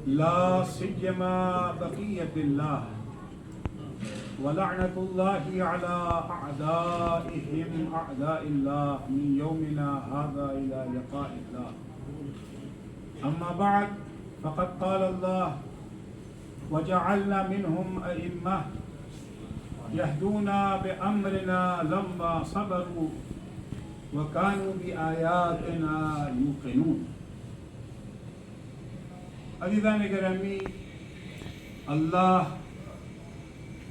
لا سيما بقية الله ولعنة الله على أعدائهم أعداء الله من يومنا هذا إلى لقاء الله. أما بعد فقد قال الله وجعلنا منهم أئمة يهدون بأمرنا لما صبروا وكانوا بآياتنا يوقنون. عزیزان گرامی، اللہ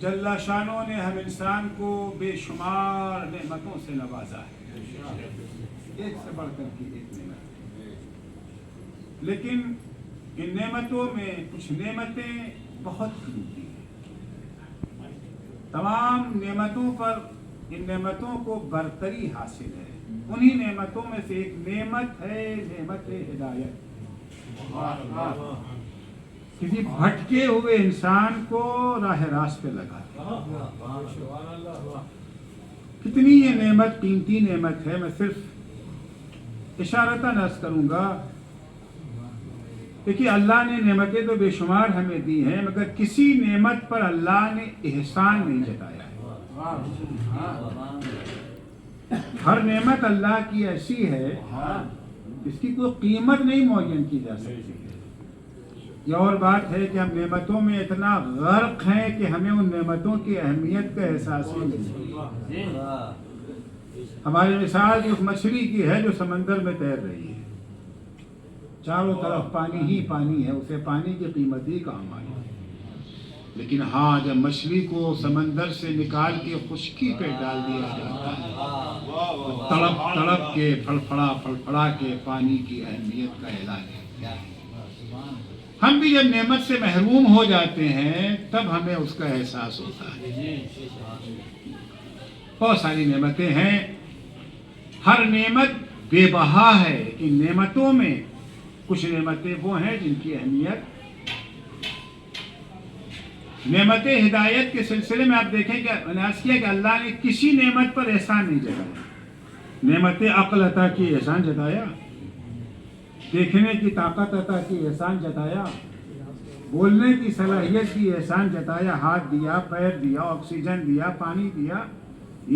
جل شانو نے ہم انسان کو بے شمار نعمتوں سے نوازا ہے، ایک سے بڑھ کر کی ایک نعمت، لیکن ان نعمتوں میں کچھ نعمتیں بہت قیمتی ہیں۔ تمام نعمتوں پر ان نعمتوں کو برتری حاصل ہے۔ انہی نعمتوں میں سے ایک نعمت ہے نعمت ہدایت۔ کسی بھٹکے ہوئے انسان کو راہ راست پہ لگا۔ کتنی یہ نعمت قیمتی نعمت ہے، میں صرف اشارتاً عرض کروں گا۔ دیکھیے، اللہ نے نعمتیں تو بے شمار ہمیں دی ہیں، مگر کسی نعمت پر اللہ نے احسان نہیں جتایا ہے۔ ہر نعمت اللہ کی ایسی ہے اس کی کوئی قیمت نہیں معین کی جا سکتی ہے۔ یہ اور بات ہے کہ ہم نعمتوں میں اتنا غرق ہیں کہ ہمیں ان نعمتوں کی اہمیت کا احساس ہی نہیں۔ ہماری مثال اس مچھلی کی ہے جو سمندر میں تیر رہی ہے، چاروں طرف پانی ہی پانی ہے، اسے پانی کی قیمت ہی کہاں معلوم۔ لیکن ہاں، جب مچھلی کو سمندر سے نکال کے خشکی پہ ڈال دیا جاتا ہے، تڑپ تڑپ کے پھڑپھڑا کے پانی کی اہمیت کا اعلان ہے۔ ہم بھی جب نعمت سے محروم ہو جاتے ہیں تب ہمیں اس کا احساس ہوتا ہے۔ بہت ساری نعمتیں ہیں، ہر نعمت بے بہا ہے۔ ان نعمتوں میں کچھ نعمتیں وہ ہیں جن کی اہمیت، نعمت ہدایت کے سلسلے میں آپ دیکھیں کہ اناس کیا کہ اللہ نے کسی نعمت پر احسان نہیں جتایا۔ نعمت عقل عطا کی احسان جتایا، دیکھنے کی طاقت عطا کی احسان جتایا، بولنے کی صلاحیت کی احسان جتایا، ہاتھ دیا، پیر دیا، آکسیجن دیا، پانی دیا۔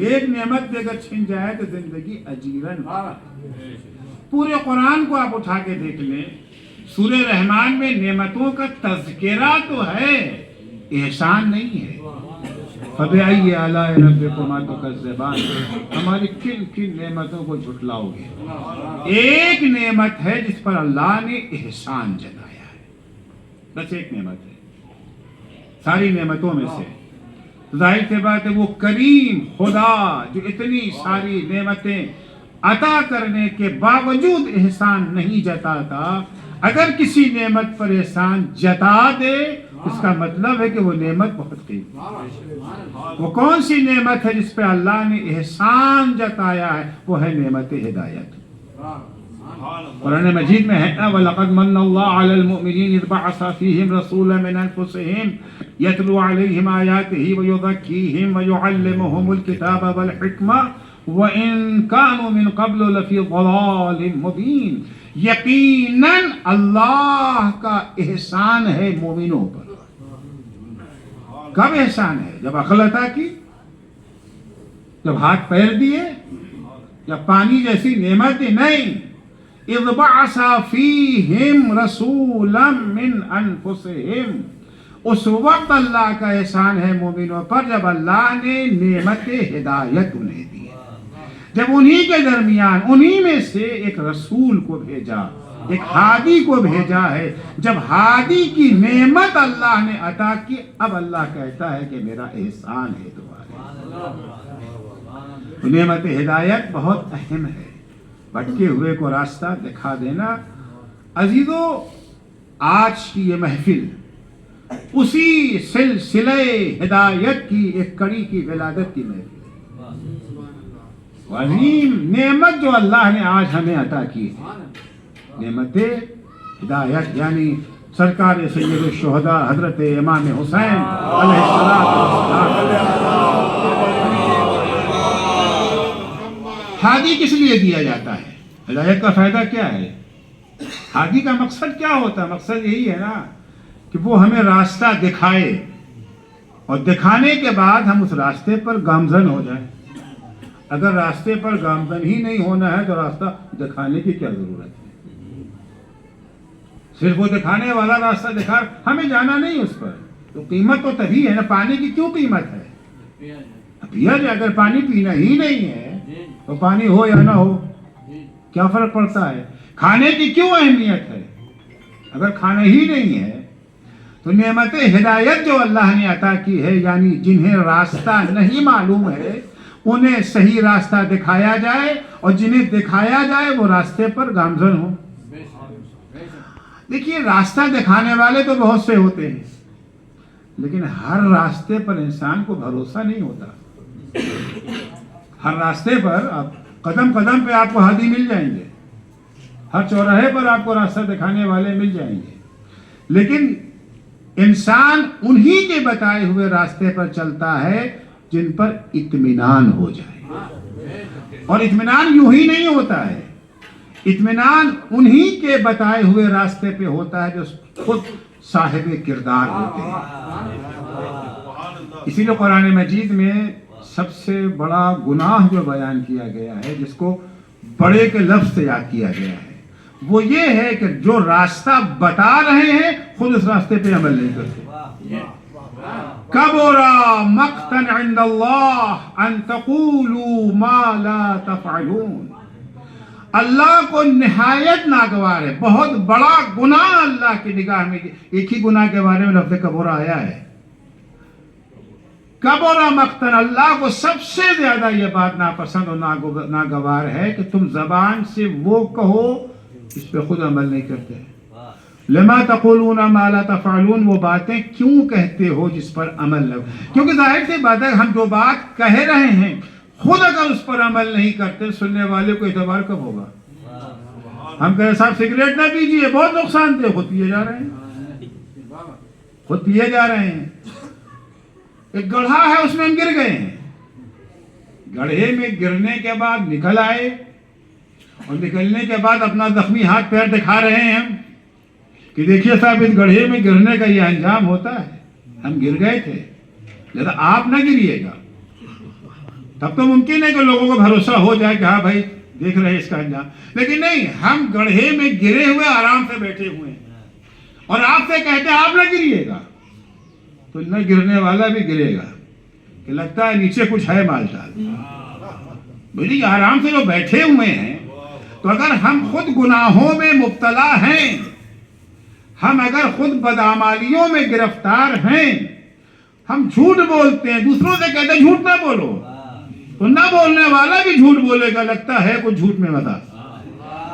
ایک نعمت بھی اگر چھن جائے تو زندگی اجیرن۔ پورے قرآن کو آپ اٹھا کے دیکھ لیں، سورہ رحمان میں نعمتوں کا تذکرہ تو ہے، احسان نہیں ہے۔ فَبِأَيِّ آلَاءِ رَبِّكُمَا تُكَذِّبَانِ، ہماری کن کن نعمتوں کو جھٹلاؤ گے؟ ایک نعمت ہے جس پر اللہ نے احسان جتایا ہے، بس ایک نعمت ہے ساری نعمتوں میں سے۔ ظاہر سی بات ہے وہ کریم خدا جو اتنی ساری نعمتیں عطا کرنے کے باوجود احسان نہیں جتاتا، اگر کسی نعمت پر احسان جتا دے اس کا مطلب ہے کہ وہ نعمت بہت قیمتی ہے۔ وہ کون سی نعمت ہے جس پہ اللہ نے احسان جتایا ہے؟ وہ ہے نعمت ہدایت۔ قرآن مجید میں ہے وَلَقَدْ مَنَّ اللَّهُ عَلَى الْمُؤْمِنِينَ إِذْ بَعَثَ فِيهِمْ رَسُولًا مِنْ أَنفُسِهِمْ يَتْلُو عَلَيْهِمْ آيَاتِهِ وَيُزَكِّيهِمْ وَيُعَلِّمُهُمُ الْكِتَابَ وَالْحِكْمَةَ وَإِنْ كَانُوا مِنْ قَبْلُ لَفِي ضَلَالٍ مُبِينٍ۔ یقیناً اللہ کا احسان ہے مومنوں پر۔ کب احسان ہے؟ جب عقل عطا کی، جب ہاتھ پیر دیے، جب پانی جیسی نعمت دی؟ نہیں، اذ بعث فیہم رسولا من انفسہم، اس وقت اللہ کا احسان ہے مومنوں پر جب اللہ نے نعمت ہدایت انہیں دی، جب انہی کے درمیان انہی میں سے ایک رسول کو بھیجا، ایک ہادی کو بھیجا ہے۔ جب ہادی کی نعمت اللہ نے عطا کی، اب اللہ کہتا ہے کہ میرا احسان ہے تمہارے۔ نعمت ہدایت بہت اہم ہے، بھٹکے ہوئے کو راستہ دکھا دینا۔ عزیزو، آج کی یہ محفل اسی سلسلہ ہدایت کی ایک کڑی کی ولادت کی محفل ہے۔ عظیم نعمت جو اللہ نے آج ہمیں عطا کی ہے، نعمت ہدایت، یعنی سرکار سید الشہداء حضرت امام حسین علیہ السلام۔ ہادی کس لیے دیا جاتا ہے؟ ہدایت کا فائدہ کیا ہے؟ ہادی کا مقصد کیا ہوتا ہے؟ مقصد یہی ہے نا کہ وہ ہمیں راستہ دکھائے اور دکھانے کے بعد ہم اس راستے پر گامزن ہو جائیں. اگر راستے پر گامزن ہی نہیں ہونا ہے تو راستہ دکھانے کی کیا ضرورت ہے؟ صرف وہ دکھانے والا راستہ دکھا، ہمیں جانا نہیں اس پر. تو قیمت تو تبھی ہے نا. پانی کی کیوں قیمت ہے؟ پیا جائے. اگر پانی پینا ہی نہیں ہے تو پانی ہو یا نہ ہو کیا فرق پڑتا ہے؟ کھانے کی کیوں اہمیت ہے؟ اگر کھانا ہی نہیں ہے تو نعمت ہدایت جو اللہ نے عطا کی ہے، یعنی جنہیں راستہ نہیں معلوم ہے انہیں صحیح راستہ دکھایا جائے، اور جنہیں دکھایا جائے وہ راستے پر گامزن ہو. دیکھیے، راستہ دکھانے والے تو بہت سے ہوتے ہیں، لیکن ہر راستے پر انسان کو بھروسہ نہیں ہوتا. ہر راستے پر آپ قدم قدم پہ آپ کو ہادی مل جائیں گے، ہر چوراہے پر آپ کو راستہ دکھانے والے مل جائیں گے، لیکن انسان انہی کے بتائے ہوئے راستے پر چلتا ہے جن پر اطمینان ہو جائے. اور اطمینان یوں ہی نہیں ہوتا ہے. اطمینان انہی کے بتائے ہوئے راستے پہ ہوتا ہے جو خود صاحب کردار ہوتے ہیں. اسی لیے قرآن مجید میں سب سے بڑا گناہ جو بیان کیا گیا ہے، جس کو بڑے کے لفظ سے یاد کیا گیا ہے، وہ یہ ہے کہ جو راستہ بتا رہے ہیں خود اس راستے پہ عمل نہیں کرتے. کبر مقتا عند اللہ ان تقولوا ما لا تفعلون. اللہ کو نہایت ناگوار ہے، بہت بڑا گناہ اللہ کی نگاہ میں. ایک ہی گناہ کے بارے میں لفظ کبر آیا ہے. کبر مقتا، اللہ کو سب سے زیادہ یہ بات ناپسند اور ناگوار ہے کہ تم زبان سے وہ کہو اس پہ خود عمل نہیں کرتے. لما تقولون ما لا تفعلون، وہ باتیں کیوں کہتے ہو جس پر عمل نہ ہو. کیونکہ ظاہر سی بات ہے، ہم جو بات کہہ رہے ہیں خود اگر اس پر عمل نہیں کرتے، سننے والے کو اعتبار کب ہوگا؟ ہم کہیں صاحب سگریٹ نہ پیجیے، بہت نقصان دہ، خود پیے جا رہے ہیں، خود پیے جا رہے ہیں. ایک گڑھا ہے، اس میں ہم گر گئے ہیں. گڑھے میں گرنے کے بعد نکل آئے، اور نکلنے کے بعد اپنا زخمی ہاتھ پیر دکھا رہے ہیں ہم کہ دیکھیے صاحب اس گڑھے میں گرنے کا یہ انجام ہوتا ہے. ہم گر گئے تھے، لہذا آپ نہ گریے گا. تب تو ممکن ہے کہ لوگوں کو بھروسہ ہو جائے کہ ہاں بھائی دیکھ رہے ہیں اس کا انجام. لیکن نہیں، ہم گڑھے میں گرے ہوئے آرام سے بیٹھے ہوئے ہیں، اور آپ سے کہتے ہیں آپ نہ گریے گا، تو نہ گرنے والا بھی گرے گا کہ لگتا ہے نیچے کچھ ہے مال ڈال. بھائی آرام سے جو بیٹھے ہوئے ہیں، تو اگر ہم خود گناہوں میں مبتلا ہیں، ہم اگر خود بدعمالیوں میں گرفتار ہیں، ہم جھوٹ بولتے ہیں، دوسروں سے کہتے ہیں جھوٹ نہ بولو، تو نہ بولنے والا بھی جھوٹ بولے گا، لگتا ہے کچھ جھوٹ میں مزہ.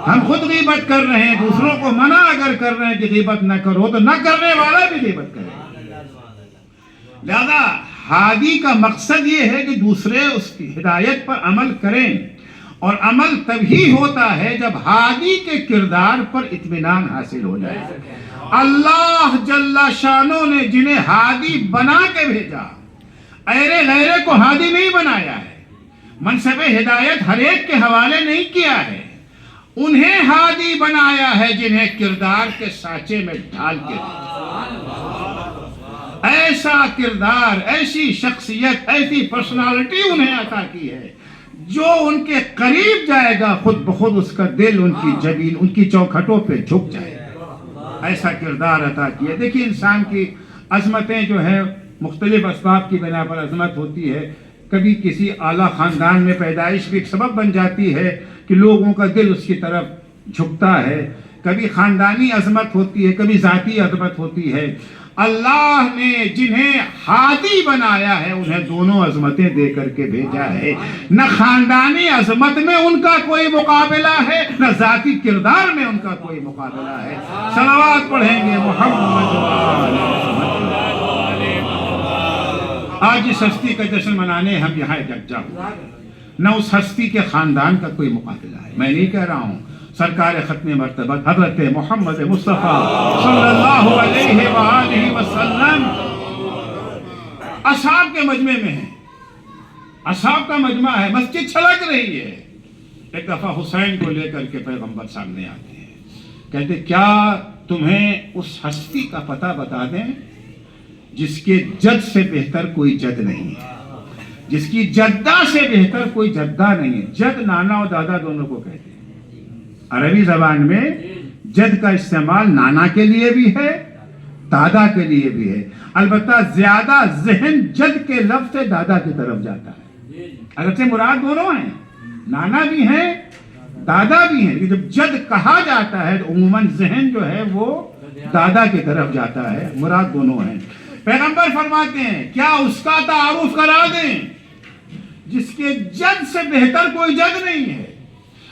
ہم خود غیبت کر رہے ہیں، دوسروں کو منع اگر کر رہے ہیں کہ غیبت نہ کرو، تو نہ کرنے والا بھی غیبت کرے. لہذا ہادی کا مقصد یہ ہے کہ دوسرے اس کی ہدایت پر عمل کریں، اور عمل تبھی ہوتا ہے جب ہادی کے کردار پر اطمینان حاصل ہو جائے. اللہ جل شانوں نے جنہیں ہادی بنا کے بھیجا، ایرے غیرے کو ہادی نہیں بنایا ہے، منصب ہدایت ہر ایک کے حوالے نہیں کیا ہے. انہیں ہادی بنایا ہے جنہیں کردار کے سانچے میں ڈھال کے ایسا کردار، ایسی شخصیت، ایسی پرسنالٹی انہیں عطا کی ہے جو ان کے قریب جائے گا خود بخود اس کا دل ان کی جبین، ان کی چوکھٹوں پہ جھک جائے گا. ایسا کردار عطا کیا. دیکھیے انسان کی عظمتیں جو ہیں مختلف اسباب کی بنا پر عظمت ہوتی ہے. کبھی کسی اعلیٰ خاندان میں پیدائش بھی ایک سبب بن جاتی ہے کہ لوگوں کا دل اس کی طرف جھکتا ہے. کبھی خاندانی عظمت ہوتی ہے، کبھی ذاتی عظمت ہوتی ہے. اللہ نے جنہیں ہادی بنایا ہے انہیں دونوں عظمتیں دے کر کے بھیجا ہے. نہ خاندانی عظمت میں ان کا کوئی مقابلہ ہے، نہ ذاتی کردار میں ان کا کوئی مقابلہ ہے. صلوات پڑھیں گے محمد. آج اس ہستی کا جشن منانے ہم یہاں یکجا ہوئے، نہ اس ہستی کے خاندان کا کوئی مقابلہ ہے. میں نہیں کہہ رہا ہوں، سرکار ختم مرتبت حضرت محمد مصطفیٰ صلی اللہ علیہ وآلہ وسلم اصحاب کے مجمع میں ہیں. اصحاب کا مجمع ہے، مسجد چھلک رہی ہے. ایک دفعہ حسین کو لے کر کے پیغمبر سامنے آتے ہیں، کہتے کیا تمہیں اس ہستی کا پتہ بتا دیں جس کے جد سے بہتر کوئی جد نہیں ہے، جس کی جدہ سے بہتر کوئی جدہ نہیں ہے۔ جد نانا اور دادا دونوں کو کہتے ہیں۔ عربی زبان میں جد کا استعمال نانا کے لیے بھی ہے، دادا کے لیے بھی ہے، البتہ زیادہ ذہن جد کے لفظ سے دادا کی طرف جاتا ہے۔ اگرچہ مراد دونوں ہیں، نانا بھی ہیں دادا بھی ہیں، لیکن جب جد کہا جاتا ہے تو عموماً ذہن جو ہے وہ دادا کی طرف جاتا ہے، مراد دونوں ہیں۔ پیغمبر فرماتے ہیں کیا اس کا تعارف کرا دیں جس کے جد سے بہتر کوئی جد نہیں ہے،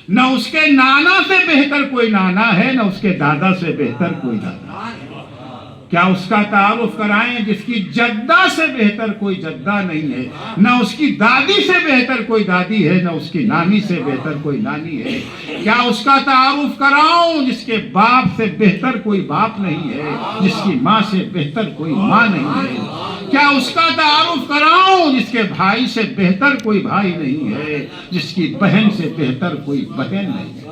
نہ اس کے نانا سے بہتر کوئی نانا ہے، نہ اس کے دادا سے بہتر کوئی دادا ہے۔ کیا اس کا تعارف کرائیں جس کی جدہ سے بہتر کوئی جدہ نہیں ہے، نہ اس کی دادی سے بہتر کوئی دادی ہے، نہ اس کی نانی سے بہتر کوئی نانی ہے۔ کیا اس کا تعارف کراؤں جس کے باپ سے بہتر کوئی باپ نہیں ہے، جس کی ماں سے بہتر کوئی ماں نہیں ہے۔ کیا اس کا تعارف کراؤں جس کے بھائی سے بہتر کوئی بھائی نہیں ہے، جس کی بہن سے بہتر کوئی بہن نہیں ہے۔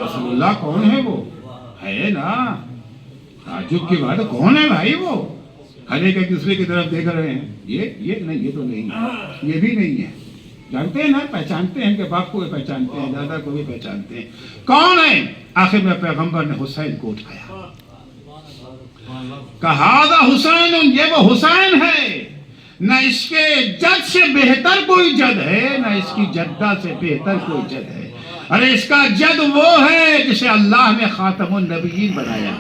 رسول اللہ کون ہے؟ وہ ہے نا، تعجب کی بات ہے، کون ہے بھائی؟ وہ ہر ایک دوسرے کی طرف دیکھ رہے ہیں، یہ نہیں، یہ تو نہیں ہے، یہ بھی نہیں ہے۔ جانتے ہیں نا، پہچانتے ہیں کہ باپ کو بھی پہچانتے ہیں، دادا کو بھی پہچانتے ہیں، کون ہے؟ آخر میں پیغمبر نے حسین کو اٹھایا، کہا حسین، یہ وہ حسین ہے، نہ اس کے جد سے بہتر کوئی جد ہے، نہ اس کی جدہ سے بہتر کوئی جد ہے۔ ارے اس کا جد وہ ہے جسے اللہ نے خاتم النبیین بنایا،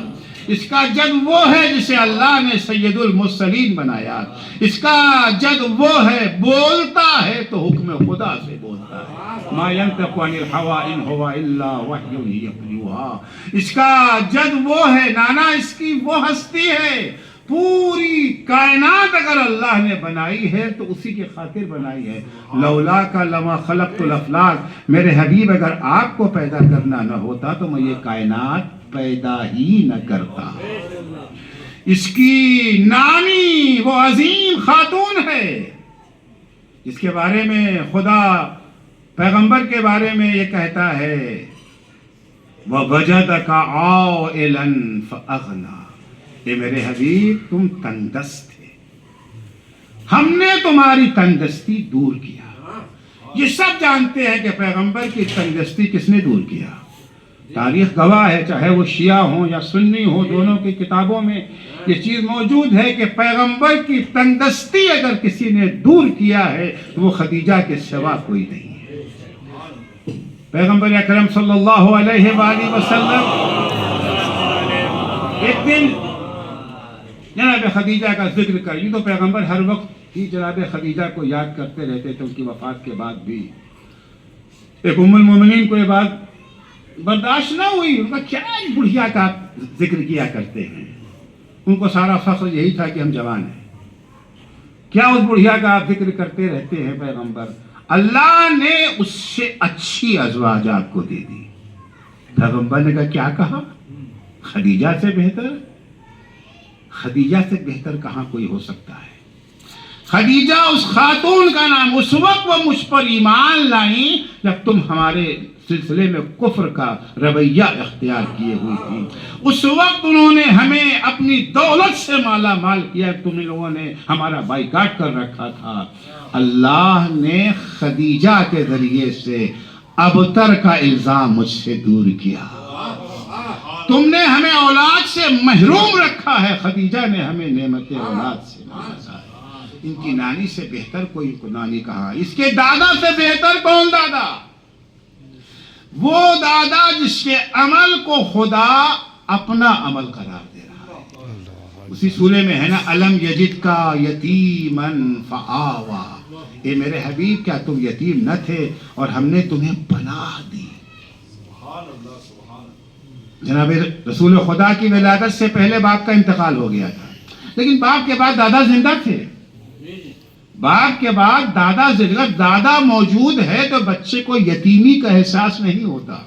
اس کا جد وہ ہے جسے اللہ نے سید المرسلین بنایا، اس کا جد وہ ہے بولتا ہے تو حکم خدا سے بولتا ہے، ما ينطق عن الهوى ان هو الا وحی یتلوها۔ اس کا جد وہ ہے، نانا اس کی وہ ہستی ہے، پوری کائنات اگر اللہ نے بنائی ہے تو اسی کی خاطر بنائی ہے۔ لولا کا لما خلقت الافلاک، میرے حبیب اگر آپ کو پیدا کرنا نہ ہوتا تو میں یہ کائنات پیدا ہی نہ کرتا۔ اس کی نانی وہ عظیم خاتون ہے جس کے بارے میں خدا پیغمبر کے بارے میں یہ کہتا ہے وَوَجَدَكَ عَائِلًا فَأَغْنَى، اے میرے حبیب تم تنگدست تھے، ہم نے تمہاری تنگدستی دور کیا۔ یہ سب جانتے ہیں کہ پیغمبر کی تنگدستی کس نے دور کیا؟ تاریخ گواہ ہے، چاہے وہ شیعہ ہوں یا سنی ہوں، دونوں کی کتابوں میں یہ چیز موجود ہے کہ پیغمبر کی تنگدستی اگر کسی نے دور کیا ہے تو وہ خدیجہ کے سوا کوئی نہیں ہے۔ پیغمبر اکرم صلی اللہ علیہ وآلہ وسلم ایک دن جناب خدیجہ کا ذکر کر، یہ تو پیغمبر ہر وقت ہی جناب خدیجہ کو یاد کرتے رہتے تھے، ان کی وفات کے بعد بھی۔ ایک ام المومنین کو یہ بات برداشت نہ ہوئی، ان کا کیا بڑھیا کا ذکر کیا کرتے ہیں، ان کو سارا فخر یہی تھا کہ ہم جوان ہیں، کیا اس بڑھیا کا آپ ذکر کرتے رہتے ہیں پیغمبر؟ اللہ نے اس سے اچھی ازواج آپ کو دے دی۔ پیغمبر نے کہا کیا کہا؟ خدیجہ سے بہتر؟ خدیجہ سے بہتر کہاں کوئی ہو سکتا ہے؟ خدیجہ اس خاتون کا نام، اس وقت وہ مجھ پر ایمان لائیں جب تم ہمارے سلسلے میں کفر کا رویہ اختیار کیے ہوئی تھی، اس وقت انہوں نے ہمیں اپنی دولت سے مالا مال کیا، تم لوگوں نے ہمارا بائیکاٹ کر رکھا تھا۔ اللہ نے خدیجہ کے ذریعے سے ابتر کا الزام مجھ سے دور کیا۔ تم نے ہمیں اولاد سے محروم رکھا ہے، خدیجہ نے ہمیں نعمت اولاد سے نوازا ہے۔ ان کی نانی سے بہتر کوئی نانی کہاں، اس کے دادا سے بہتر کون دادا؟ وہ دادا جس کے عمل کو خدا اپنا عمل قرار دے رہا ہے۔ اسی سورے میں ہے نا الم یجد کا یتیمن فآوا، اے میرے حبیب کیا تم یتیم نہ تھے اور ہم نے تمہیں پناہ دی۔ جناب رسول خدا کی ولادت سے پہلے باپ کا انتقال ہو گیا تھا، لیکن باپ کے بعد دادا زندہ تھے، باپ کے بعد دادا زندہ، دادا موجود ہے تو بچے کو یتیمی کا احساس نہیں ہوتا۔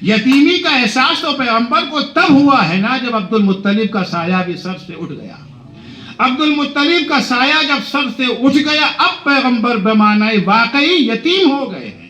یتیمی کا احساس تو پیغمبر کو تب ہوا ہے نا جب عبد المطلب کا سایہ بھی سر سے اٹھ گیا۔ عبد المطلب کا سایہ جب سر سے اٹھ گیا اب پیغمبر بمعنی واقعی یتیم ہو گئے ہیں۔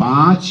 5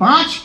5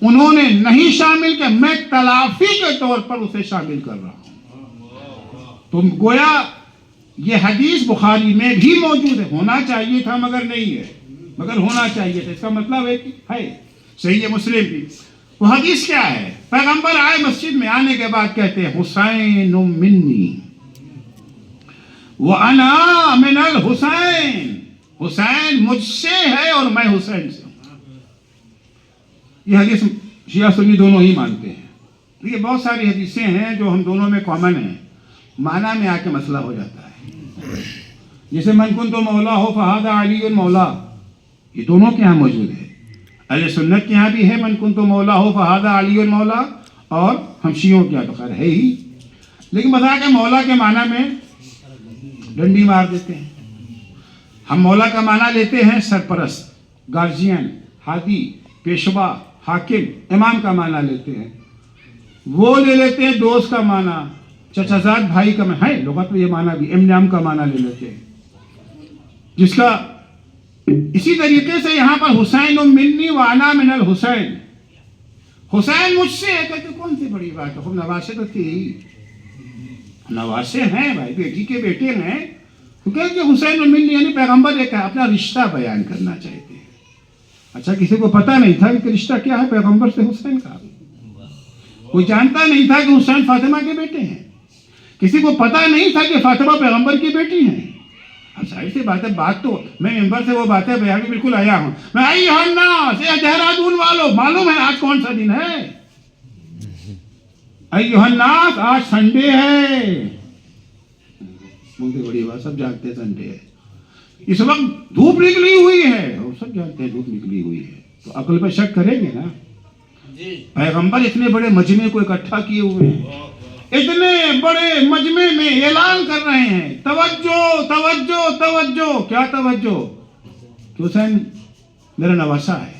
انہوں نے نہیں شامل کیا، میں تلافی کے طور پر اسے شامل کر رہا ہوں۔ تو گویا یہ حدیث بخاری میں بھی موجود ہے، ہونا چاہیے تھا مگر نہیں ہے، مگر ہونا چاہیے تھا، اس کا مطلب ہے کہ ہے صحیح مسلم کی۔ وہ حدیث کیا ہے؟ پیغمبر آئے مسجد میں، آنے کے بعد کہتے ہیں حسین منی وَأَنَا مِنَ الْحُسَيْن، حسین مجھ سے ہے اور میں حسین سے ہوں۔ یہ حدیث شیعہ سنی دونوں ہی مانتے ہیں۔ یہ بہت ساری حدیثیں ہیں جو ہم دونوں میں کامن ہیں، معنی میں آ کے مسئلہ ہو جاتا ہے۔ جیسے من کنت مولا ہو فہذا علی مولا، یہ دونوں کے ہاں موجود ہے۔ اہل سنت کے ہاں بھی ہے من کنت مولا ہو فہذا علی مولا، اور ہم شیعوں کے یہاں تو خیر ہے ہی، لیکن بتا کہ مولا کے معنی میں ڈنڈی مار دیتے ہیں۔ ہم مولا کا معنی لیتے ہیں سرپرست، گارجین، ہادی، پیشوا، حاکم، امام کا معنی لیتے ہیں۔ وہ لے لیتے ہیں دوست کا معنی، چچا زاد بھائی کا معنی ہے، لغت میں یہ معنی بھی امام کا معنی لے لیتے ہیں، جس کا اسی طریقے سے یہاں پر حسین منی وانا من الحسین، حسین مجھ سے ہے، کہتے کون سی بڑی بات ہے، خب نواسے تو تھے ہی، نواسے ہیں بھائی، بیٹی کے بیٹے ہیں، کیونکہ کہ حسین منی یعنی پیغمبر ایک اپنا رشتہ بیان کرنا چاہتے ہیں۔ اچھا کسی کو پتہ نہیں تھا کہ رشتہ کیا ہے پیغمبر سے حسین کا، کوئی جانتا نہیں تھا کہ حسین فاطمہ کے بیٹے ہیں، کسی کو پتہ نہیں تھا کہ فاطمہ پیغمبر کی بیٹی ہیں۔ اب ظاہر سی بات ہے، بات تو میں ممبر سے وہ باتیں بیان میں بالکل آیا ہوں، میں ایھا الناس، اے دہرادون والو، معلوم ہے آج کون سا دن ہے؟ ایھا الناس، آج سنڈے ہے، بڑی بات سب جانتے ہیں سنڈے ہے، اس وقت دھوپ نکلی ہوئی ہے، اور سب جانتے ہیں دھوپ نکلی ہوئی ہے، تو عقل پہ شک کریں گے نا؟ پیغمبر اتنے بڑے مجمع کو اکٹھا کیے ہوئے ہیں، اتنے بڑے مجمع میں اعلان کر رہے ہیں توجہ توجہ توجہ، کیا توجہ؟ کہ حسین میرا نواسہ ہے۔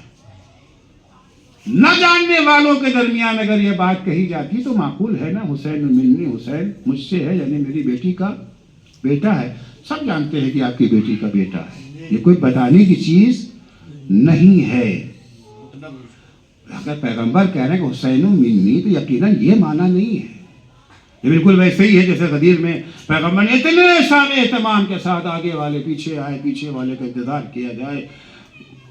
نہ جاننے والوں کے درمیان اگر یہ بات کہی جاتی تو معقول ہے نا، حسین منی، حسین مجھ سے ہے یعنی میری بیٹی کا بیٹا ہے، سب جانتے ہیں کہ آپ کی بیٹی کا بیٹا ہے، یہ کوئی بتانے کی چیز نہیں ہے۔ اگر پیغمبر کہہ رہے ہیں کہ حسین منی تو یقیناً یہ معنی نہیں ہے، یہ بالکل ویسے ہی ہے جیسے غدیر میں پیغمبر نے اتنے سارے اہتمام کے ساتھ آگے والے پیچھے آئے، پیچھے والے کا انتظار کیا جائے،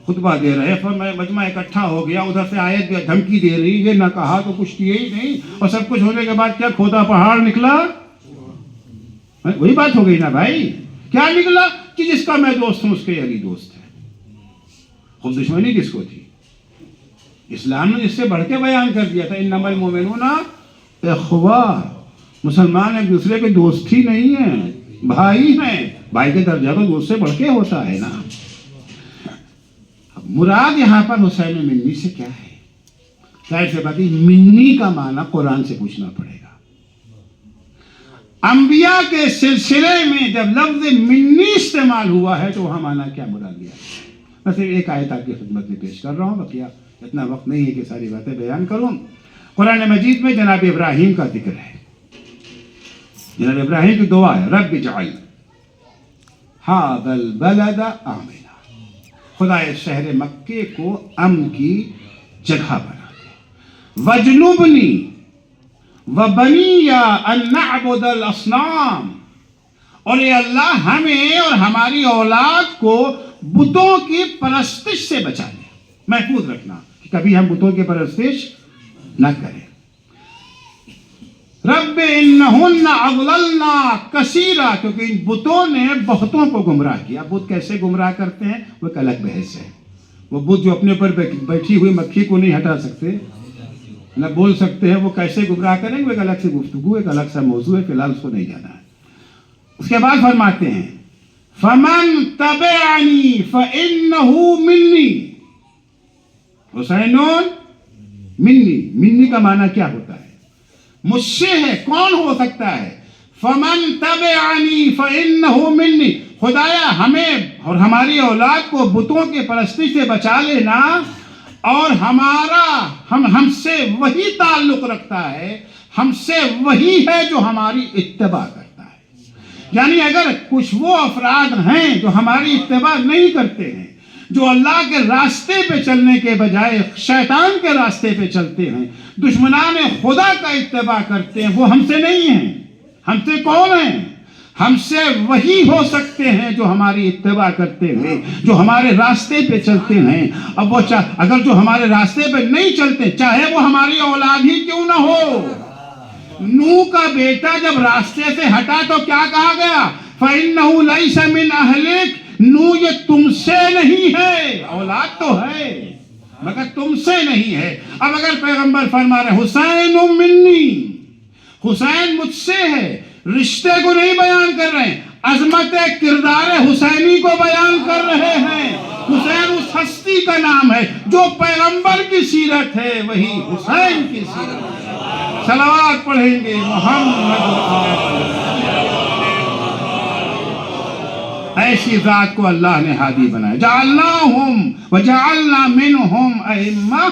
خطبہ دے رہے، مجمع اکٹھا ہو گیا، ادھر سے آیت دھمکی دے رہی، یہ نہ کہا تو کچھ کیے ہی نہیں، اور سب کچھ ہونے کے بعد کیا کھودا پہاڑ نکلا؟ وہی بات ہو گئی نا بھائی، کیا نکلا؟ کہ جس کا میں دوست ہوں اس کے علی دوست ہے۔ خود دشمنی کس کو تھی؟ اسلام نے اس سے بڑھ کے بیان کر دیا تھا، انما المؤمنون اخوہ، مسلمان ایک دوسرے کے دوست ہی نہیں ہیں، بھائی ہیں، بھائی کے درجہ تو دوست سے بڑھ کے ہوتا ہے نا۔ مراد یہاں پر حسین منی سے کیا ہے؟ ظاہر سے بات ہے منی کا معنی قرآن سے پوچھنا پڑے گا۔ انبیاء کے سلسلے میں جب لفظ منی استعمال ہوا ہے تو وہاں معنی کیا مراد لیا؟ میں صرف ایک آیت آپ کی خدمت میں پیش کر رہا ہوں، بقیہ اتنا وقت نہیں ہے کہ ساری باتیں بیان کروں۔ قرآن مجید میں جناب ابراہیم کا ذکر ہے، جناب ابراہیم کی دعا ہے رب اجعل ھذا البلد آمنا، خدا اس شہر مکے کو امن کی جگہ بنا دے، وجنبنی وبنی ان نعبد الاصنام، اور اے اللہ ہمیں اور ہماری اولاد کو بتوں کی پرستش سے بچا لے، محفوظ رکھنا کہ کبھی ہم بتوں کی پرستش نہ کریں۔ رب انہن اضللن کثیرا، کیونکہ ان بتوں نے بہتوں کو گمراہ کیا۔ بت کیسے گمراہ کرتے ہیں وہ ایک الگ بحث ہے، وہ بت جو اپنے اوپر بیٹھی ہوئی مکھی کو نہیں ہٹا سکتے، نہ بول سکتے ہیں، وہ کیسے گمراہ کریں گے، ایک الگ سے گفتگو، ایک الگ سا موضوع ہے، فی الحال اس کو نہیں جانا ہے۔ اس کے بعد فرماتے ہیں فمن تبعنی فانہ منی، حسین منی، منی کا معنی کیا ہوتا ہے؟ مجھ سے ہے، کون ہو سکتا ہے؟ فمن تبعنی فانہ منی، خدایا ہمیں اور ہماری اولاد کو بتوں کی پرستی سے بچا لینا، اور ہم سے وہی تعلق رکھتا ہے، ہم سے وہی ہے جو ہماری اتباع کرتا ہے۔ یعنی اگر کچھ وہ افراد ہیں جو ہماری اتباع نہیں کرتے ہیں، جو اللہ کے راستے پہ چلنے کے بجائے شیطان کے راستے پہ چلتے ہیں، دشمنان خدا کا اتباع کرتے ہیں، وہ ہم سے نہیں ہیں۔ ہم سے کون ہیں؟ ہم سے وہی ہو سکتے ہیں جو ہماری اتباع کرتے ہوئے، جو ہمارے راستے پہ چلتے ہیں۔ اب وہ اگر جو ہمارے راستے پہ نہیں چلتے، چاہے وہ ہماری اولاد ہی کیوں نہ ہو۔ نوح کا بیٹا جب راستے سے ہٹا تو کیا کہا گیا؟ فَإِنَّهُ لَيْسَ مِنْ أَهْلِكَ، نوح یہ تم سے نہیں ہے، اولاد تو ہے مگر تم سے نہیں ہے۔ اب اگر پیغمبر فرما رہے حسین منی، حسین مجھ سے ہے، رشتے کو نہیں بیان کر رہے ہیں، عظمت کردار حسینی کو بیان کر رہے ہیں۔ حسین اس ہستی کا نام ہے جو پیغمبر کی سیرت ہے، وہی حسین کی سیرت ہے۔ صلوات پڑھیں گے محمد۔ ایسی ذات کو اللہ نے ہادی بنایا۔ جعلناہم وجعلنا منہم ائمہ،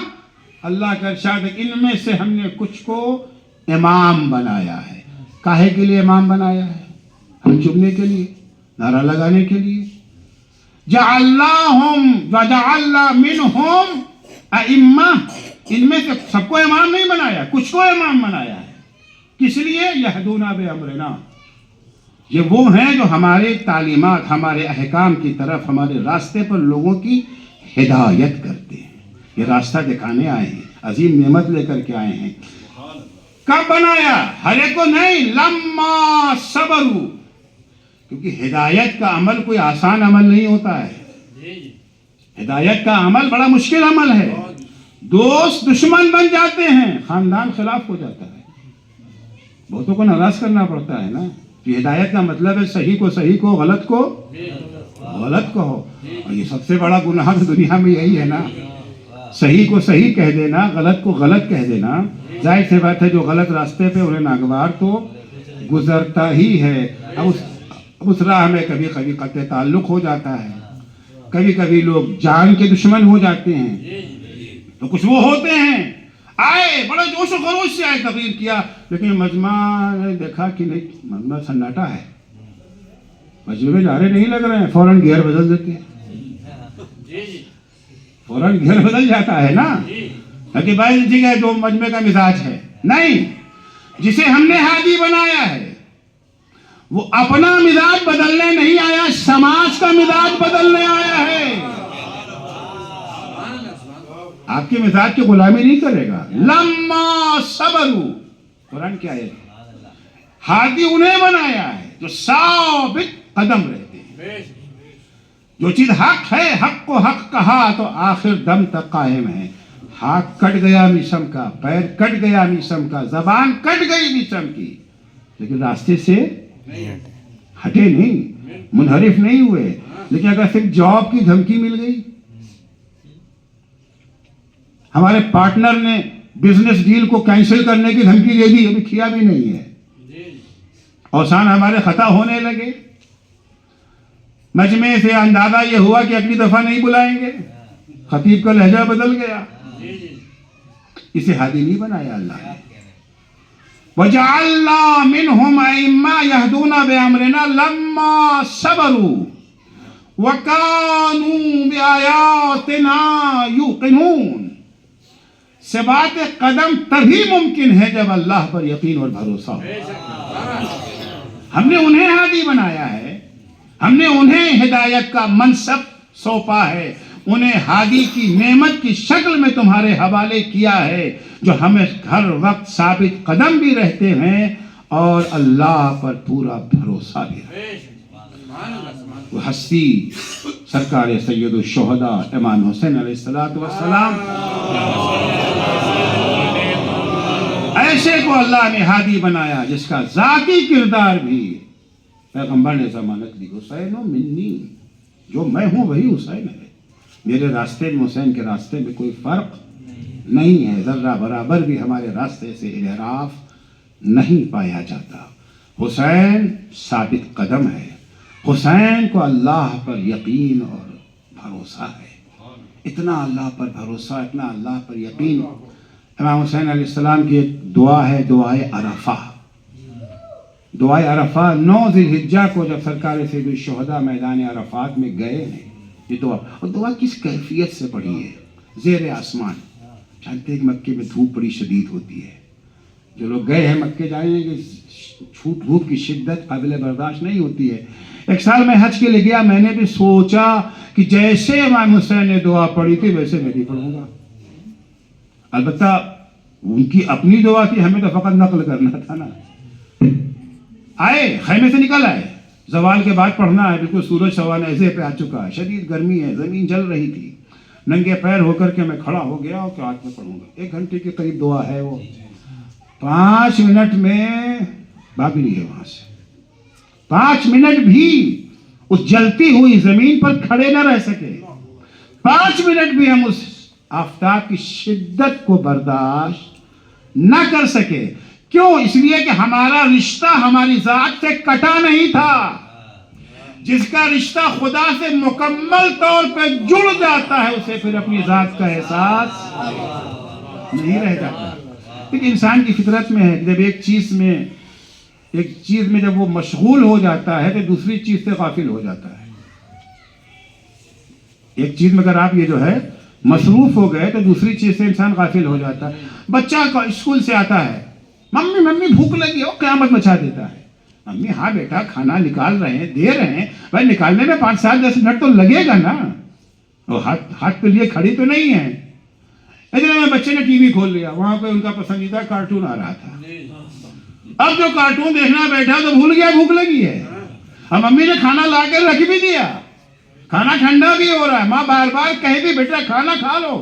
اللہ کا ارشاد ہے ان میں سے ہم نے کچھ کو امام بنایا ہے۔ کاہے کے لیے امام بنایا ہے؟ ہم چننے کے لیے، نعرہ لگانے کے لیے۔ جعلناہم وجعلنا منہم ائمہ، ان میں سے سب کو امام نہیں بنایا، کچھ کو امام بنایا ہے۔ کس لیے؟ یہدون بامرنا، یہ وہ ہیں جو ہمارے تعلیمات، ہمارے احکام کی طرف، ہمارے راستے پر لوگوں کی ہدایت کرتے ہیں۔ یہ راستہ دکھانے آئے ہیں، عظیم نعمت لے کر کے آئے ہیں۔ کب بنایا؟ ہر ایک کو نہیں، لما صبروا، کیونکہ ہدایت کا عمل کوئی آسان عمل نہیں ہوتا ہے۔ ہدایت کا عمل بڑا مشکل عمل ہے۔ دوست دشمن بن جاتے ہیں، خاندان خلاف ہو جاتا ہے، بہتوں کو ناراض کرنا پڑتا ہے نا۔ کہ ہدایت کا مطلب ہے صحیح کو صحیح کو، غلط کو غلط کو ہو، اور یہ سب سے بڑا گناہ دنیا میں یہی ہے نا، صحیح کو صحیح کہہ دینا، غلط کو غلط کہہ دینا۔ ظاہر سی بات ہے جو غلط راستے پہ انہیں ناگوار تو گزرتا ہی ہے۔ اب اس راہ میں کبھی کبھی قطع تعلق ہو جاتا ہے، کبھی کبھی لوگ جان کے دشمن ہو جاتے ہیں، تو کچھ وہ ہوتے ہیں آئے بڑے جوش و خروش سے آئے، تقریر کیا، لیکن مجمع نے دیکھا کہ نہیں، مجمع سناٹا ہے، مجمع میں نعرے نہیں لگ رہے ہیں، فوراً گیئر بدل دیتے ہیں، فوراً گیئر بدل جاتا ہے نا۔ لیکن بھائی ٹھیک ہے، جو مجمع کا مزاج ہے، نہیں، جسے ہم نے ہادی بنایا ہے وہ اپنا مزاج بدلنے نہیں آیا، سماج کا مزاج بدلنے آیا ہے۔ آپ کے مزاج کی غلامی نہیں کرے گا۔ لما صبروا، قرآن کیا ہے؟ ہادی انہیں بنایا ہے جو ثابت قدم رہتے ہیں، جو چیز حق ہے، حق کو حق کہا تو آخر دم تک قائم ہے۔ ہاتھ کٹ گیا میسم کا، پیر کٹ گیا میسم کا، زبان کٹ گئی میسم کی، لیکن راستے سے ہٹے نہیں، منحرف نہیں ہوئے۔ لیکن اگر صرف جاب کی دھمکی مل گئی، ہمارے پارٹنر نے بزنس ڈیل کو کینسل کرنے کی دھمکی دے دی، ابھی کیا بھی نہیں ہے، اوسان ہمارے خطا ہونے لگے، مجمع سے اندازہ یہ ہوا کہ اگلی دفعہ نہیں بلائیں گے، خطیب کا لہجہ بدل گیا، اسے ہادی نہیں بنایا اللہ نے۔ وَجَعَلْنَا مِنْهُمْ أَئِمَّةً يَهْدُونَ بِأَمْرِنَا لَمَّا صَبَرُوا وَكَانُوا بِآيَاتِنَا يُوقِنُونَ۔ ثبات قدم تبھی ممکن ہے جب اللہ پر یقین اور بھروسہ ہو۔ ہم نے انہیں ہادی بنایا ہے، ہم نے انہیں ہدایت کا منصب سونپا ہے، انہیں ہادی کی نعمت کی شکل میں تمہارے حوالے کیا ہے، جو ہمیں ہر وقت ثابت قدم بھی رہتے ہیں اور اللہ پر پورا بھروسہ بھی رہتے ہیں۔ وہ ہستی سرکار سید الشہداء امام حسین علیہ السلام، ایسے کو اللہ نے ہادی بنایا جس کا ذاتی کردار بھی پیغمبر نے ضمانت دی، حسین منی، جو میں ہوں وہی حسین ہے، میرے راستے میں حسین کے راستے میں کوئی فرق نہیں ہے، ذرہ برابر بھی ہمارے راستے سے انحراف نہیں پایا جاتا۔ حسین ثابت قدم ہے، حسین کو اللہ پر یقین اور بھروسہ ہے، اتنا اللہ پر بھروسہ، اتنا اللہ پر یقین۔ امام حسین علیہ السلام کی ایک دعا ہے، دعائے عرفہ۔ دعائے عرفہ 9 ذی الحجہ کو جب سرکار سید الشہداء میدان عرفات میں گئے ہیں، یہ دعا، اور دعا کس کیفیت سے پڑھی ہے؟ زیر آسمان. جانتے ہیں کہ مکے میں دھوپ بڑی شدید ہوتی ہے. جو لوگ گئے ہیں مکے جائیں گے، دھوپ کی شدت قابل برداشت نہیں ہوتی ہے. ایک سال میں حج کے لیے گیا، میں نے بھی سوچا کہ جیسے امام حسین نے دعا پڑھی تھی ویسے میں بھی پڑھوں گا. البتہ ان کی اپنی دعا تھی، ہمیں تو فقط نقل کرنا تھا نا. آئے خیمے سے نکل آئے، زوال کے بعد پڑھنا ہے، بالکل سورج سوا نیزے پہ آ چکا ہے، شدید گرمی ہے، زمین جل رہی تھی. ننگے پیر ہو کر کے میں کھڑا ہو گیا اور قرات میں پڑھوں گا. 1 گھنٹے کے قریب دعا ہے وہ. 5 منٹ میں بھاگ لیے وہاں سے. 5 منٹ بھی اس جلتی ہوئی زمین پر کھڑے نہ رہ سکے. 5 منٹ بھی ہم اس آفتاب کی شدت کو برداشت نہ کر سکے. کیوں؟ اس لیے کہ ہمارا رشتہ ہماری ذات سے کٹا نہیں تھا. جس کا رشتہ خدا سے مکمل طور پہ جڑ جاتا ہے اسے پھر اپنی ذات کا احساس نہیں رہ جاتا. لیکن انسان کی فطرت میں ہے، جب ایک چیز میں جب وہ مشغول ہو جاتا ہے تو دوسری چیز سے غافل ہو جاتا ہے. ایک چیز میں اگر آپ یہ جو ہے مصروف ہو گئے تو دوسری چیز سے انسان غافل ہو جاتا ہے. بچہ اسکول سے آتا ہے، ممی بھوک لگی ہے، وہ قیامت مچا دیتا ہے. ممی ہاں بیٹا کھانا نکال رہے ہیں، دے رہے ہیں، بھائی نکالنے میں 5 7 10 منٹ تو لگے گا نا، وہ ہاتھ پہ لیے کھڑی تو نہیں ہے. اتنے میں بچے نے ٹی وی کھول لیا، وہاں پہ ان کا پسندیدہ کارٹون آ رہا تھا. اب جو کارٹون دیکھنا بیٹھا تو بھول گیا بھوک لگی ہے. اب ممی نے کھانا لا کے رکھ بھی دیا، کھانا ٹھنڈا بھی ہو رہا ہے، ماں بار بار کہے بھی بیٹا کھانا کھا لو.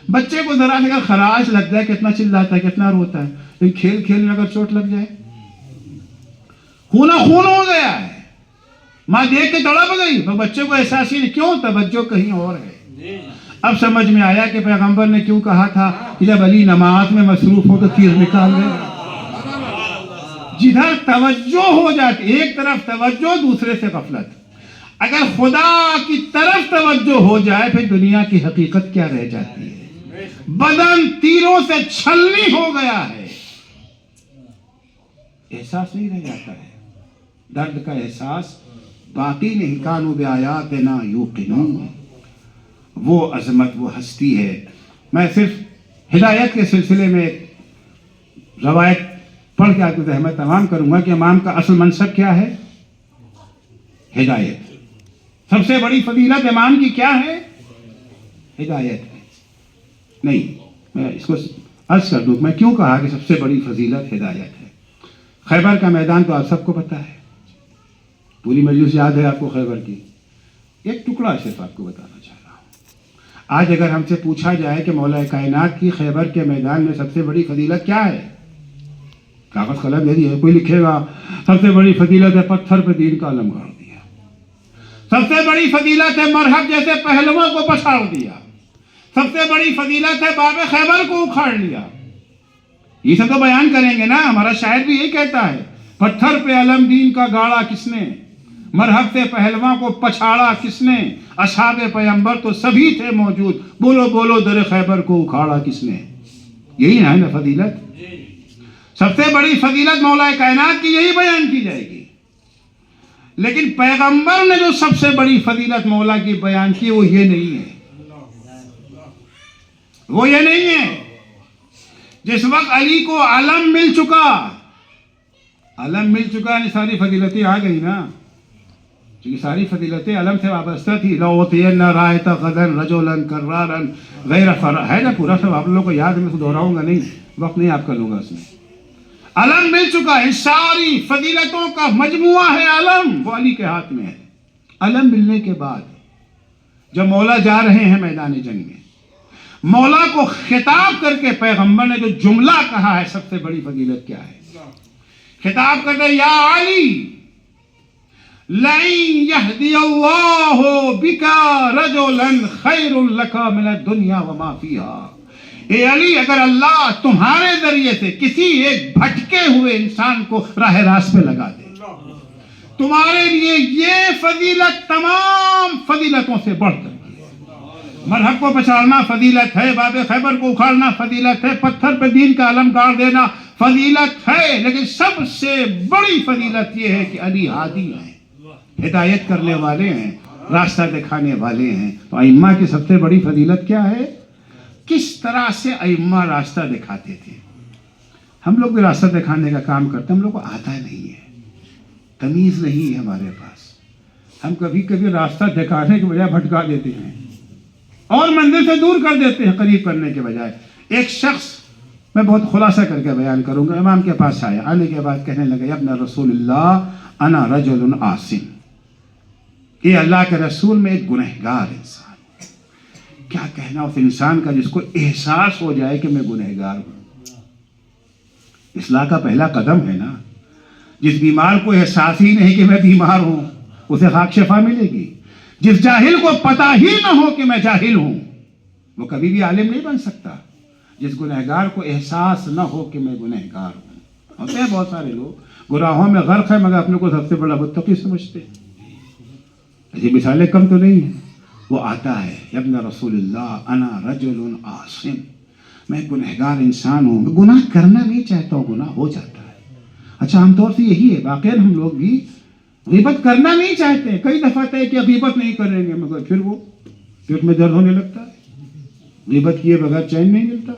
بچے کو ذرا اگر خراش لگ جائے کتنا چلاتا ہے، کتنا روتا ہے. لیکن کھیل کھیل میں اگر چوٹ لگ جائے، خون ہو گیا ہے، ماں دیکھ کے تڑپ گئی، بچے کو احساس ہی نہیں. کیوں؟ توجہ کہیں اور ہے. اب سمجھ میں آیا کہ پیغمبر نے کیوں کہا تھا کہ جب علی نماز میں مصروف ہو تو تیر نکال لے. جدھر توجہ ہو جاتی، ایک طرف توجہ دوسرے سے غفلت. اگر خدا کی طرف توجہ ہو جائے پھر دنیا کی حقیقت کیا رہ جاتی ہے؟ بدن تیروں سے چھلنی ہو گیا ہے، احساس نہیں رہ جاتا ہے. درد کا احساس باقی نہیں. کانوا بآیاتنا یوقنون، وہ عظمت، وہ ہستی ہے. میں صرف ہدایت کے سلسلے میں روایت پڑھ کے آپ کو زحمت تمام کروں گا کہ امام کا اصل منصب کیا ہے؟ ہدایت. سب سے بڑی فضیلت امام کی کیا ہے؟ ہدایت ہے. نہیں، میں اس کو عرض کر دوں، میں کیوں کہا کہ سب سے بڑی فضیلت ہدایت ہے. خیبر کا میدان تو آپ سب کو پتہ ہے، پوری مجلس یاد ہے آپ کو خیبر کی. ایک ٹکڑا صرف آپ کو بتانا چاہ رہا ہوں. آج اگر ہم سے پوچھا جائے کہ مولا کائنات کی خیبر کے میدان میں سب سے بڑی فضیلت کیا ہے، کاغذ قلم دے دیے، کوئی لکھے گا سب سے بڑی فضیلت ہے پتھر پہ دین کا علم گاڑ دیا، سب سے بڑی فضیلت ہے مرہب جیسے پہلووں کو پچھاڑ دیا، سب سے بڑی فضیلت ہے باب خیبر کو اکھاڑ لیا. یہ سب تو بیان کریں گے نا. ہمارا شاعر بھی یہی کہتا ہے، پتھر پہ علم دین کا گاڑا کس نے، مرہب سے پہلواں کو پچھاڑا کس نے، اصحاب پیغمبر تو سبھی تھے موجود، بولو بولو در خیبر کو اکھاڑا کس نے. یہی ہے نا فضیلت. سب سے بڑی فضیلت مولا کائنات کی یہی بیان کی جائے گی. لیکن پیغمبر نے جو سب سے بڑی فضیلت مولا کی بیان کی وہ یہ نہیں ہے، وہ یہ نہیں ہے. جس وقت علی کو علم مل چکا یعنی ساری فضیلتیں آ گئی نا، کیونکہ ساری فضیلتیں علم سے وابستہ تھی. لَأُعْطِيَنَّ رَائِتَ غَدًا رَجُلًا كَرَّارًا غَيْرَ فَرَّ، ہے نا پورا سب آپ لوگوں کو یاد ہے، میں دہراؤں گا نہیں، وقت نہیں آپ کر لوں گا اس میں. علم مل چکا ہے، ساری فضیلتوں کا مجموعہ ہے علم، وہ علی کے ہاتھ میں ہے. علم ملنے کے بعد جب مولا جا رہے ہیں میدان جنگ میں، مولا کو خطاب کر کے پیغمبر نے جو جملہ کہا ہے سب سے بڑی فضیلت کیا ہے؟ خطاب کرتے یا علی لَن يَهْدِيَ اللَّهُ بِكَ رَجُلًا خَيْرٌ لَكَ مِنَ الدُّنْيَا وَمَا فِيهَا. اے علی، اگر اللہ تمہارے ذریعے سے کسی ایک بھٹکے ہوئے انسان کو راہ راست پہ لگا دے، تمہارے لیے یہ فضیلت تمام فضیلتوں سے بڑھ کر مرہب کو پچھاڑنا فضیلت ہے، باب خیبر کو اکھاڑنا فضیلت ہے، پتھر پہ دین کا علم گاڑ دینا فضیلت ہے. لیکن سب سے بڑی فضیلت یہ ہے کہ علی ہادی ہیں، ہدایت کرنے والے ہیں. راستہ دکھانے والے ہیں. تو ائمہ کی سب سے بڑی فضیلت کیا ہے؟ کس طرح سے ائمہ راستہ دکھاتے تھے. ہم لوگ بھی راستہ دکھانے کا کام کرتے ہیں، ہم لوگ کو آتا نہیں ہے، تمیز نہیں ہے ہمارے پاس. ہم کبھی کبھی راستہ دکھانے کے بجائے بھٹکا دیتے ہیں اور منزل سے دور کر دیتے ہیں قریب کرنے کے بجائے. ایک شخص، میں بہت خلاصہ کر کے بیان کروں گا، امام کے پاس آیا، آنے کے بعد کہنے لگا یا ابن رسول اللہ انا رجل عاصم، اے اللہ کے رسول میں ایک گنہگار انسان. کیا کہنا اس انسان کا جس کو احساس ہو جائے کہ میں گنہگار ہوں. اصلاح کا پہلا قدم ہے نا. جس بیمار کو احساس ہی نہیں کہ میں بیمار ہوں، اسے خاک شفا ملے گی. جس جاہل کو پتہ ہی نہ ہو کہ میں جاہل ہوں، وہ کبھی بھی عالم نہیں بن سکتا. جس گنہگار کو احساس نہ ہو کہ میں گنہگار ہوں. ہوتے ہیں بہت سارے لوگ گناہوں میں غرق ہیں مگر اپنے کو سب سے بڑا متقی سمجھتے ہیں. ایسی مثالیں کم تو نہیں ہیں. وہ آتا ہے یا ابن رسول اللہ انا رجل عاصم، میں گنہگار انسان ہوں، میں گناہ کرنا نہیں چاہتا ہوں، گناہ ہو جاتا ہے. اچھا عام طور سے یہی ہے، واقعی ہم لوگ بھی غیبت کرنا نہیں چاہتے. کئی دفعہ طے کہ غیبت نہیں کریں گے مگر پھر وہ پیٹ میں درد ہونے لگتا ہے. غیبت کیے بغیر چین نہیں ملتا.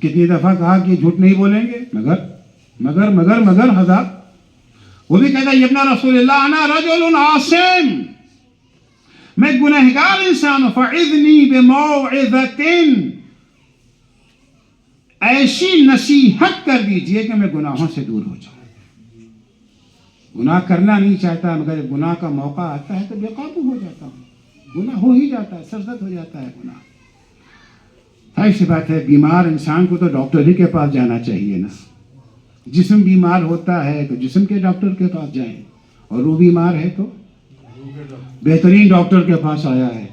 کتنی دفعہ کہا کہ جھوٹ نہیں بولیں گے مگر مگر مگر مگر ہزار. وہ بھی کہتا ہے ابن رسول اللہ انا رجل عاصم، میں گنہگار انسان ہوں. فعظنی بموعظۃ، ایسی نصیحت کر دیجئے کہ میں گناہوں سے دور ہو جاؤں. گناہ کرنا نہیں چاہتا مگر جب گناہ کا موقع آتا ہے تو بے قابو ہو جاتا ہوں. گناہ ہو ہی جاتا ہے، سرزد ہو جاتا ہے گناہ. ایسی بات ہے، بیمار انسان کو تو ڈاکٹر ہی کے پاس جانا چاہیے نا. جسم بیمار ہوتا ہے تو جسم کے ڈاکٹر کے پاس جائیں، اور روح بیمار ہے تو بہترین ڈاکٹر کے پاس آیا ہے.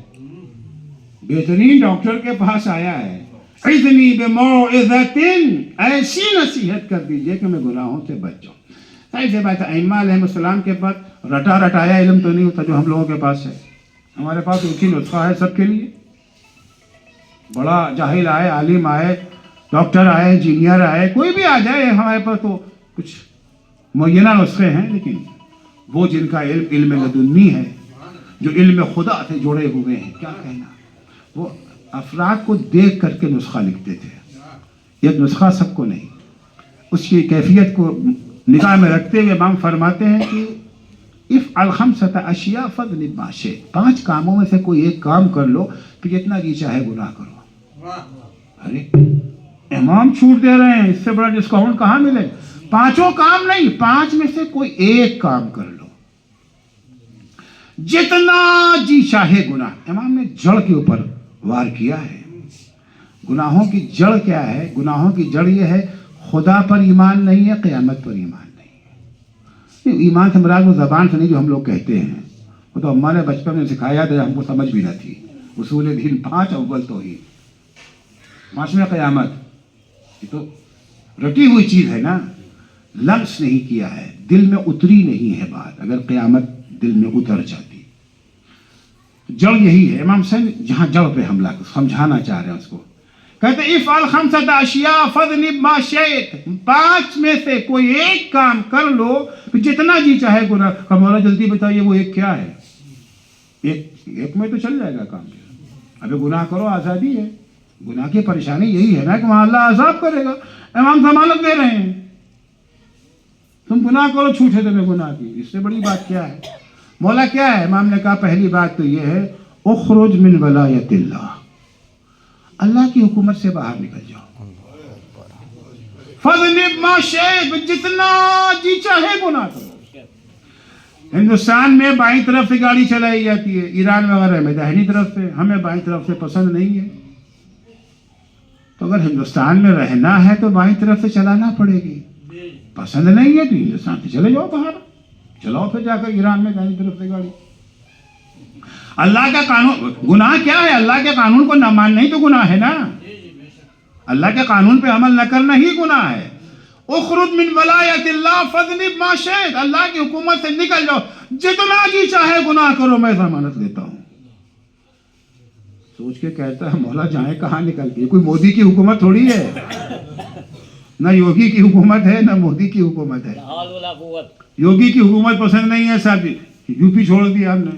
بہترین ڈاکٹر کے پاس آیا ہے. اذنی بموعظۃ، ایسی نصیحت کر دیجئے کہ میں گناہوں سے بچ جاؤں. ایسے بات ہے، ائمہ علیہ السلام کے پاس رٹا رٹایا علم تو نہیں ہوتا جو ہم لوگوں کے پاس ہے. ہمارے پاس ایک ہی نسخہ ہے سب کے لیے. بڑا جاہل آئے، عالم آئے، ڈاکٹر آئے، انجینئر آئے، کوئی بھی آ جائے، ہمارے پاس تو کچھ معینہ نسخے ہیں. لیکن وہ جن کا علم لدنی ہے، جو علم خدا سے جڑے ہوئے ہیں، کیا کہنا، وہ افراد کو دیکھ کر کے نسخہ لکھتے تھے. ایک نسخہ سب کو نہیں. اس کی کیفیت کو نگاہ میں رکھتے ہوئے امام فرماتے ہیں کہ افعل خمسۃ اشیاء فاجتنب ما شئت، 5 کاموں میں سے کوئی ایک کام کر لو پھر جتنا جی چاہے گناہ کرو. ارے امام چھوٹ دے رہے ہیں، اس سے بڑا ڈسکاؤنٹ کہاں ملے. 5 کام نہیں، 5 میں سے کوئی ایک کام کر لو، جتنا جی چاہے گناہ. امام نے جڑ کے اوپر وار کیا ہے. گناہوں کی جڑ کیا ہے؟ گناہوں کی جڑ یہ ہے خدا پر ایمان نہیں ہے، قیامت پر ایمان نہیں ہے. ایمان سے مراد وہ زبان سے نہیں جو ہم لوگ کہتے ہیں، وہ تو ہمارے بچپن میں سکھایا تھا، ہم کو سمجھ بھی نہ تھی. اصول دین 5 اول توحید، 5ویں قیامت. یہ تو رٹی ہوئی چیز ہے نا، لمس نہیں کیا ہے، دل میں اتری نہیں ہے بات. اگر قیامت دل میں اتر جاتی، جڑ یہی ہے. امام صاحب جہاں جڑ پہ حملہ سمجھانا چاہ رہے ہیں اس کو، کہتے ہیں افعل خمسۃ اشیاء فاجتنب ما شئت، 5 میں سے کوئی ایک کام کر لو جتنا جی چاہے گناہ. مولا جلدی بتائیے وہ ایک کیا ہے؟ ایک میں تو چل جائے گا کام. ابھی گناہ کرو، آزادی ہے. گناہ کی پریشانی یہی ہے نا کہ وہاں اللہ عذاب کرے گا. امام ضمانت دے رہے ہیں، تم گناہ کرو، چھوٹے تمہیں گناہ کی. اس سے بڑی بات کیا ہے؟ مولا کیا ہے؟ امام نے کہا پہلی بات تو یہ ہے اخرج من ولایت اللہ، اللہ کی حکومت سے باہر نکل جاؤ. فاجتنب ما شئت، جتنا جی چاہے گناہ کرو. ہندوستان میں بائیں طرف سے گاڑی چلائی جاتی ہے، ایران وغیرہ میں داہنی طرف سے. ہمیں بائیں طرف سے پسند نہیں ہے، تو اگر ہندوستان میں رہنا ہے تو بائیں طرف سے چلانا پڑے گی. پسند نہیں ہے تو ہندوستان سے چلے جاؤ باہر، چلاؤ پھر جا کر ایران میں داہنی طرف سے گاڑی. اللہ کا قانون، گناہ کیا ہے؟ اللہ کے قانون کو نہ ماننا ہی تو گناہ ہے نا. اللہ کے قانون پہ عمل نہ کرنا ہی گناہ ہے. اخرج من ولایت اللہ فاجتنب ما شئت، اللہ کی حکومت سے نکل جاؤ، جتنا جی چاہے گناہ کرو، میں ضمانت دیتا ہوں. سوچ کے کہتا ہے مولا جائیں کہاں نکل کے، کوئی مودی کی حکومت تھوڑی ہے، نہ یوگی کی حکومت ہے نہ مودی کی حکومت ہے. یوگی کی حکومت پسند نہیں ہے صاحب، یو پی چھوڑ دیا ہم نے،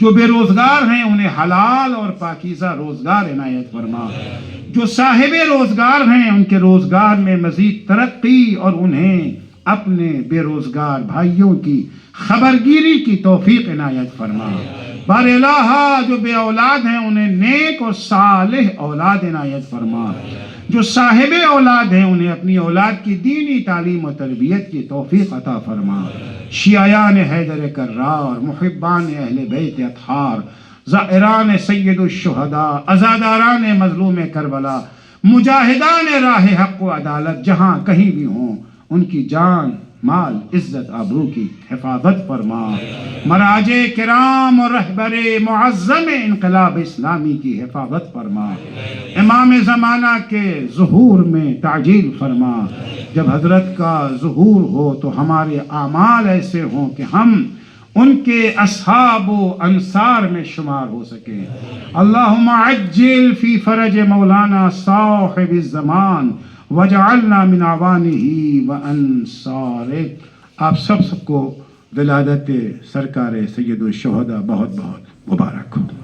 جو بے روزگار ہیں انہیں حلال اور پاکیزہ روزگار عنایت فرما، جو صاحب روزگار ہیں ان کے روزگار میں مزید ترقی اور انہیں اپنے بے روزگار بھائیوں کی خبرگیری کی توفیق عنایت فرما۔ بار الہ جو بے اولاد ہیں انہیں نیک اور صالح اولاد عنایت فرما، جو صاحب اولاد ہیں انہیں اپنی اولاد کی دینی تعلیم و تربیت کی توفیق عطا فرما۔ شیعیان حیدر کرار، محبان اہل بیت اطہار، زائران سید الشہداء، عزاداران مظلوم کربلا، مجاہدان راہ حق و عدالت جہاں کہیں بھی ہوں ان کی جان مال عزت آبرو کی حفاظت فرما۔ مراجع کرام اور رہبر معظم انقلاب اسلامی کی حفاظت فرما۔ امام زمانہ کے ظہور میں تعجیل فرما۔ جب حضرت کا ظہور ہو تو ہمارے اعمال ایسے ہوں کہ ہم ان کے اصحاب و انصار میں شمار ہو سکیں۔ اللہم عجل فی فرج مولانا صاحب الزمان وجعلنا من اعوانہ وانصارہ۔ آپ سب کو ولادت سرکار سید الشہداء بہت بہت مبارک ہو۔